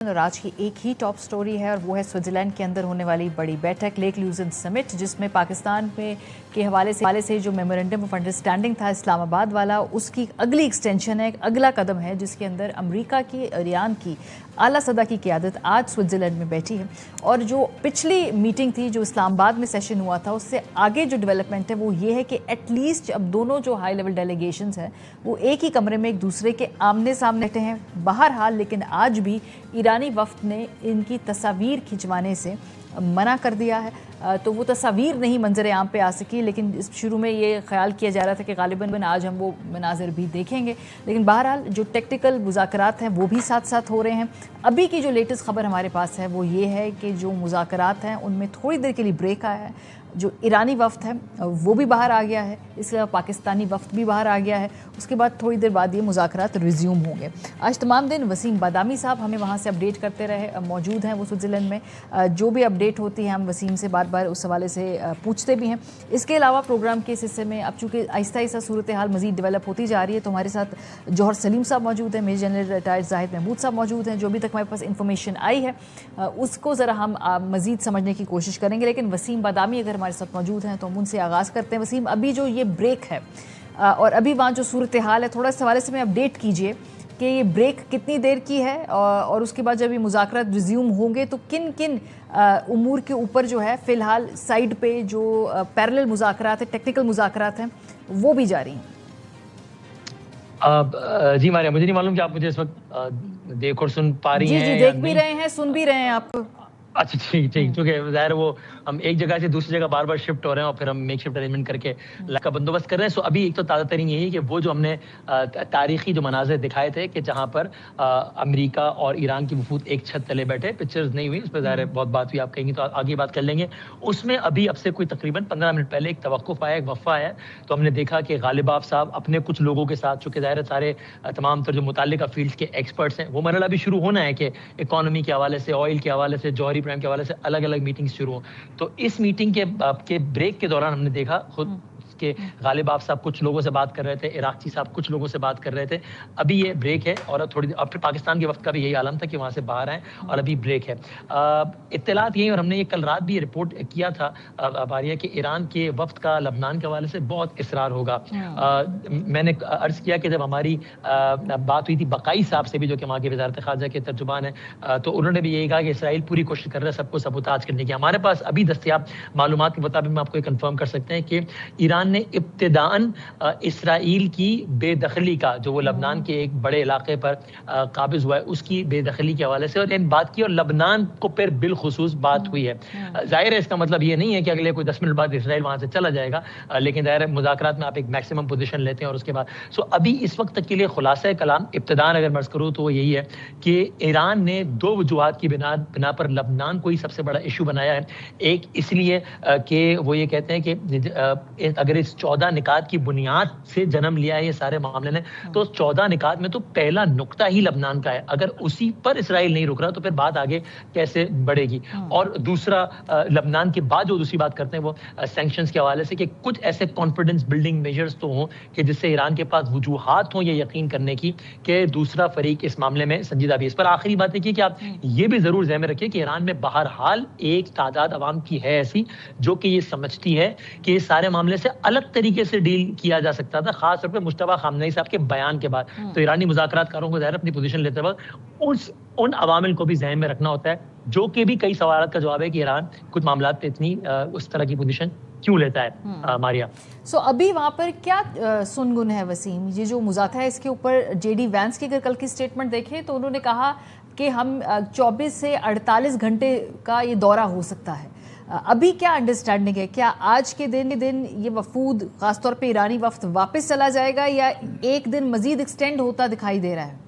और आज की एक ही टॉप स्टोरी है और वो है स्विट्जरलैंड के अंदर होने वाली बड़ी बैठक लेक ल्यूजन समिट, जिसमें पाकिस्तान में के हवाले से जो मेमोरेंडम ऑफ अंडरस्टैंडिंग था इस्लामाबाद वाला, उसकी अगली एक्सटेंशन है, एक अगला कदम है, जिसके अंदर अमेरिका की, ईरान की आला सदा की क़यादत आज स्विट्जरलैंड में बैठी है। और जो पिछली मीटिंग थी जो इस्लामाबाद में सेशन हुआ था, उससे आगे जो डेवलपमेंट है वो ये है कि एटलीस्ट अब दोनों जो हाई लेवल डेलीगेशंस हैं वो एक ही कमरे में एक दूसरे के आमने सामने बैठे हैं बहरहाल। लेकिन आज भी ईरानी वफ्द ने इनकी तस्वीर खिंचवाने से मना कर दिया है, तो वो तस्वीर नहीं मंजर आम पे आ सकी। लेकिन इस शुरू में ये ख्याल किया जा रहा था कि गालिबन आज हम वो मनाजिर भी देखेंगे, लेकिन बहरहाल जो टेक्निकल मुज़ाकरात हैं वो भी साथ साथ हो रहे हैं। अभी की जो लेटेस्ट खबर हमारे पास है वो ये है कि जो मुज़ाकरात हैं उनमें थोड़ी देर के लिए ब्रेक आया है। जो ईरानी वफ्द है वो भी बाहर आ गया है, इसके अलावा पाकिस्तानी वफ्द भी बाहर आ गया है। उसके बाद थोड़ी देर बाद ये मुज़ाकरात रिज्यूम होंगे। आज तमाम दिन वसीम बादामी साहब हमें वहाँ से अपडेट करते रहे, मौजूद हैं वो स्विट्ज़रलैंड में। जो भी अपडेट होती है हम वसीम से बार बार उस हवाले से पूछते भी हैं। इसके अलावा प्रोग्राम के इस हिस्से में अब चूँकि आहिस्ता आहिस्ता सूरत हाल मज़ीद डेवलप होती जा रही है, तो हमारे साथ जौहर सलीम साहब मौजूद हैं, major general retired Zahid Mahmood साहब मौजूद हैं। जो अभी तक हमारे पास इंफॉर्मेशन आई है उसको ज़रा हम मज़ीद समझने की कोशिश करेंगे। लेकिन वसीम बादामी अगर हमारे साथ मौजूद हैं तो हम उनसे आगाज़ करते हैं। वसीम, अभी जो ये ब्रेक है और अभी वहाँ जो सूरत हाल है, थोड़ा इस हवाले से हमें अपडेट कीजिए कि ये ब्रेक कितनी देर की है और उसके बाद जब ये मुज़ाकरात रिज्यूम होंगे तो किन किन उमूर के ऊपर जो है फ़िलहाल साइड पे जो पैरेलल मुज़ाकरात है, टेक्निकल मुज़ाकरात हैं, वो भी जारी हैं। जी मारिया, मुझे नहीं मालूम कि आप मुझे इस वक्त देख और सुन पा रही हैं। जी देख भी रहे हैं, सुन भी रहे हैं आपको। अच्छा ठीक, क्योंकि ज़ाहिर वो हम एक जगह से दूसरी जगह बार बार शिफ्ट हो रहे हैं और फिर हम मेक शिफ्ट अरेंजमेंट करके का बंदोबस्त कर रहे हैं। सो अभी एक तो ताज़ा तरीन यही है कि वो जो हमने तारीखी जो मनाज़िर दिखाए थे कि जहाँ पर अमेरिका और ईरान की वफूद एक छत तले बैठे, पिक्चर्स नहीं हुई, उस पर ज़ाहिर बहुत बात हुई, आप कहेंगे तो आगे बात कर लेंगे। उसमें अभी अब से कोई तकरीबन 15 मिनट पहले एक तवक्कुफ़ आया, एक वफ़ा आया, तो हमने देखा कि गालिबाफ साहब अपने कुछ लोगों के साथ, चूँकि ज़ाहिर सारे तमाम तर जो मुताल्लिका फील्ड के एक्सपर्ट्स हैं, वो मरहला अभी शुरू होना है कि इकॉनमी के हवाले से, ऑयल के हवाले से, जौहरी प्राइम के हवाले से अलग अलग मीटिंग्स शुरू हों। तो इस मीटिंग के ब्रेक के दौरान हमने देखा खुद कि गालिब आप साहब कुछ लोगों से बात कर रहे थे, इराक़ी साहब कुछ लोगों से बात कर रहे थे। अभी ये ब्रेक है और थोड़ी देर फिर पाकिस्तान के वक्त का भी यही आलम था कि वहाँ से बाहर आए और अभी ब्रेक है। इत्तलात यही, और हमने ये कल रात भी रिपोर्ट किया था बारिया कि ईरान के वफ्द का लबनान के हवाले से बहुत इसरार होगा। मैंने अर्ज़ किया कि जब हमारी बात हुई थी बकाई साहब से भी, जो कि वहाँ के वज़ारत ख़ारजा के तर्जुमान है, तो उन्होंने भी यही कहा कि इसराइल पूरी कोशिश कर रहा है सबको सबूताज करने की। हमारे पास अभी दस्तयाब मालूमात के मुताबिक हम आपको ये कन्फर्म कर सकते हैं कि ईरान ने इब्तिदान इसराइल की बेदखली का, जो वो लबनान के एक बड़े इलाके पर काबिज हुआ है, उसकी बेदखली के हवाले से और इन बात की, और लबनान को फिर बिलखुसूस बात हुई है। जाहिर है इसका मतलब ये नहीं है कि अगले कोई 10 मिनट बाद इसराइल वहाँ से चला जाएगा, लेकिन जाहिर है मुज़ाकरात में आप एक मैक्सिमम पोजीशन लेते हैं और उसके बाद अभी इस वक्त तक के लिए खुलासा कलाम इब्तिदान अगर मर्ज़ करूँ तो वो यही है कि ईरान ने दो वजूहात की बिना पर लबनान को ही सबसे बड़ा इशू बनाया है। एक इसलिए कि वो ये कहते हैं कि अगर इस 14 निकात की बुनियाद से जन्म लिया है ये सारे मामले ने, तो 14 निकात में तो पहला नुक्ता ही लबनान का है। अगर उसी पर इसराइल नहीं रुक रहा तो फिर बात आगे कैसे बढ़ेगी। और दूसरा, लबनान के बाद जो दूसरी बात करते हैं वो सैंक्शंस के हवाले से, कि कुछ ऐसे कॉन्फिडेंस बिल्डिंग मेजर्स तो हों कि जिससे ईरान के पास वजूहात हों ये यकीन करने की कि दूसरा फरीक इस मामले में संजीदा भी। इस पर आखिरी बात है कि आप ये भी जरूर ज़हन में रखिए कि ईरान में बहरहाल एक तादाद अवाम की है ऐसी जो कि ये समझती है कि इस सारे मामले से अलग तरीके से डील किया जा सकता था, खास तौर पे मुश्तबा खामनेई साहब के बयान के बाद। तो ईरानी मुज़ाकरातकारों को ज़ाहिर अपनी पोजीशन लेते वक्त उन अवामिल को भी ज़हन में रखना होता है, जो कि भी कई सवालात का जवाब है कि ईरान कुछ मामलात पे इतनी उस तरह की पोजीशन क्यों लेता है। मारिया, अभी वहाँ पर क्या सुनगुन है वसीम? ये जो मुज़ाकरा है इसके ऊपर जेडी वैंस की अगर कल की स्टेटमेंट देखें तो उन्होंने कहा कि हम 24 से 48 घंटे का ये दौरा हो सकता है। अभी क्या अंडरस्टैंडिंग है? क्या आज के दिन ये वफूद, खासतौर पे ईरानी वफ्द, वापस चला जाएगा या एक दिन मजीद एक्सटेंड होता दिखाई दे रहा है?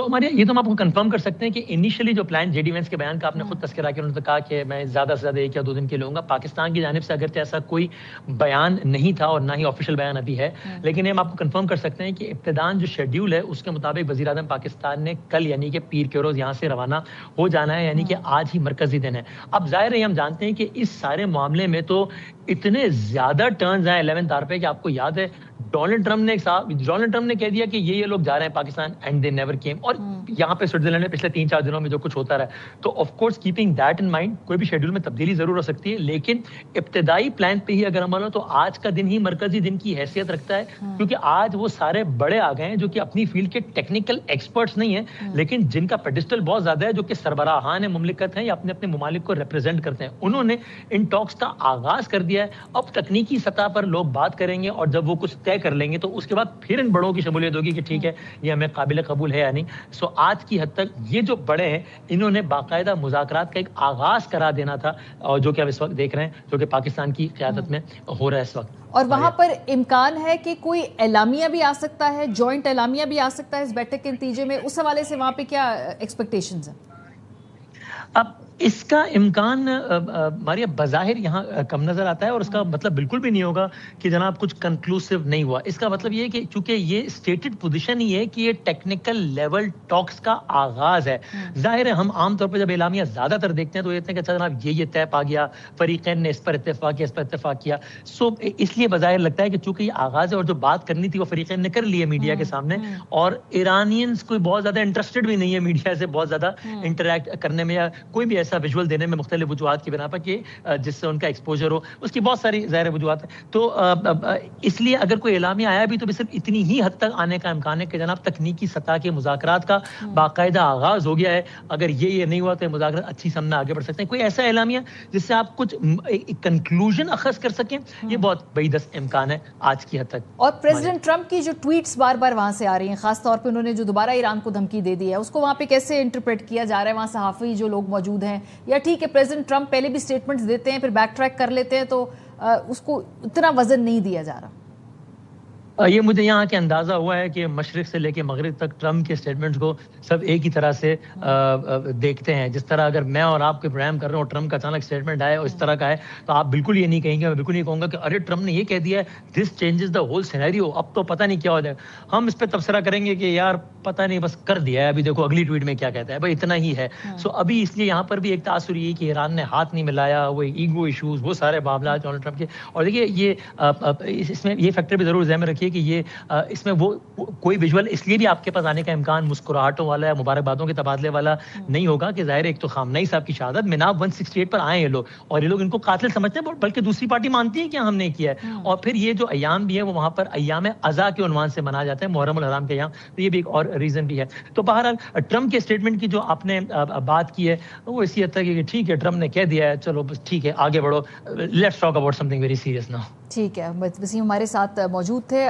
मारिया, ये तो हम आपको कंफर्म कर सकते हैं कि इनिशियली जो प्लान जेडी वेंस के बयान का आपने खुद तस्करा किया, उन्होंने कहा कि मैं ज़्यादा से ज़्यादा 1 या 2 दिन के लिए लूँगा। पाकिस्तान की जानिब से अगरचे ऐसा कोई बयान नहीं था और ना ही ऑफिशियल बयान अभी है, लेकिन हम आपको कंफर्म कर सकते हैं कि इब्तिदान जो शेड्यूल है उसके मुताबिक वज़ीर आज़म पाकिस्तान ने कल यानी कि पीर के रोज़ यहाँ से रवाना हो जाना है, यानी कि आज ही मरकज़ी दिन है। अब ज़ाहिर है हम जानते हैं कि इस सारे मामले में तो इतने ज़्यादा टर्न्स हैं 11th आवर पे कि आपको याद है डोनाल्ड ट्रम्प ने कह दिया कि ये लोग जा रहे हैं Pakistan and they never came, और यहाँ पे स्विट्जरलैंड में पिछले 3-4 दिनों में जो कुछ होता रहा, तो of course keeping that in mind कोई भी शेड्यूल में तब्दीली जरूर हो सकती है, लेकिन इब्तदाई प्लान पे ही अगर हम तो आज का दिन ही मरकजी दिन की हैसियत रखता है, क्योंकि आज वो सारे बड़े आ गए हैं जो कि अपनी फील्ड के टेक्निकल एक्सपर्ट्स नहीं है, लेकिन जिनका पेडिस्टल बहुत ज्यादा है, जो कि सरबराहान मुमलिकत हैं या अपने अपने ममालिक को रिप्रेजेंट करते हैं। उन्होंने इन टॉक्स का आगाज कर दिया है। अब तकनीकी सतह पर लोग बात करेंगे और जब वो कुछ तय कर लेंगे तो उसके बाद फिर इन बड़ों की शमूलियत होगी कि ठीक है ये हमें काबिल कबूल है या नहीं। सो आज की हद तक ये जो बड़े हैं इन्होंने बाकायदा मुज़ाकरात का एक आगाज करा देना था, और जो कि अब इस वक्त देख रहे हैं जो कि पाकिस्तान की क़यादत में हो रहा है इस वक्त। और वहां पर इम्कान है कि कोई एलामिया भी आ सकता है, जॉइंट एलामिया भी आ सकता है इस बैठक के नतीजे में, उस हवाले से वहां पे क्या एक्सपेक्टेशंस हैं? अब इसका इम्कान मारिया बज़ाहिर यहाँ कम नजर आता है, और इसका मतलब बिल्कुल भी नहीं होगा कि जनाब कुछ कंक्लूसिव नहीं हुआ। इसका मतलब ये है कि चूंकि ये स्टेटेड पोजीशन ही है कि ये टेक्निकल लेवल टॉक्स का आगाज है। जाहिर है हम आमतौर पर जब एलामिया ज्यादातर देखते हैं तो ये कि अच्छा जनाब ये तय पा गया, फरीकैन ने इस पर इत्तेफाक किया, इस पर इत्तेफाक किया। सो इसलिए बज़ाहिर लगता है कि चूंकि ये आगाज है और जो बात करनी थी वो फरीकैन ने कर ली है मीडिया के सामने, और ईरानियंस कोई बहुत ज्यादा इंटरेस्टेड भी नहीं है मीडिया से बहुत ज्यादा इंटरेक्ट करने में या कोई भी विजुअल देने में मुख्तलिफ वजूहात की बिना पर कि जिससे उनका एक्सपोजर हो, उसकी बहुत सारी ज़ाहिर वजूहात है। तो इसलिए अगर कोई एलामिया आया भी तो भी सिर्फ इतनी ही हद तक आने का इम्कान है कि जनाब तकनीकी सतह के मुज़ाकरात का बाकायदा आगाज हो गया है। अगर ये नहीं हुआ तो मुज़ाकरात अच्छी समझ आगे बढ़ सकते हैं। कोई ऐसा एलामिया जिससे आप कुछ कंक्लूजन अखज़ कर सकें, ये बहुत बईदस्त इम्कान है आज की हद तक। और प्रेसिडेंट ट्रंप की जो ट्वीट्स बार बार वहां से आ रही हैं, खासतौर पर उन्होंने जो दोबारा ईरान को धमकी दे दी है, उसको वहां पे कैसे इंटरप्रेट किया जा रहा है? वहां सहाफ़ी जो लोग मौजूद हैं, या ठीक है प्रेसिडेंट ट्रंप पहले भी स्टेटमेंट्स देते हैं फिर बैक ट्रैक कर लेते हैं, तो उसको इतना वजन नहीं दिया जा रहा? ये मुझे यहाँ के अंदाज़ा हुआ है कि मशरिक से लेके मगरिब तक ट्रम्प के स्टेटमेंट्स को सब एक ही तरह से देखते हैं। जिस तरह अगर मैं और आप कोई प्रोग्राम कर रहे हो, ट्रम्प का अचानक स्टेटमेंट आए और इस तरह का है, तो आप बिल्कुल ये नहीं कहेंगे, मैं बिल्कुल नहीं कहूँगा कि अरे ट्रम्प ने ये कह दिया है, this changes the whole scenario, अब तो पता नहीं क्या हो जाएगा। हम इस पर तबसरा करेंगे कि यार पता नहीं, बस कर दिया है, अभी देखो अगली ट्वीट में क्या कहता है, भाई इतना ही है। सो अभी इसलिए यहाँ पर भी एक तासुर ये कि ईरान ने हाथ नहीं मिलाया, वो ईगो इशूज़, वो सारे मामला डोनाल्ड ट्रम्प के। और देखिए ये इसमें ये फैक्टर भी ज़रूर ज़हन में रखिए कि ये इसमें वो कोई विजुअल इसलिए भी आपके पास आने का इम्कान मुस्कुराहटों वाला है, मुबारकबादों के तबादले वाला नहीं होगा कि ज़ाहिर एक तो खामनेई साहब की शहादत, मिनाब 168 पर आए ये लोग, और ये लोग इनको कातिल समझते हैं, बल्कि दूसरी पार्टी मानती है कि हमने किया है। और फिर ये जो अयाम भी है वो वहाँ पर अयाम अज़ा के उन्वान से मनाया जाता है, मुहर्रम अल हराम के अयाम, तो ये भी एक और रीज़न भी है। तो बहरहाल ट्रम्प के स्टेटमेंट की जो आपने बात की है वो इसी हद तक कि ठीक है ट्रम्प ने कह दिया है, चलो बस ठीक है आगे बढ़ो, let's talk about something very serious now. ठीक है, वसीम हमारे साथ मौजूद थे।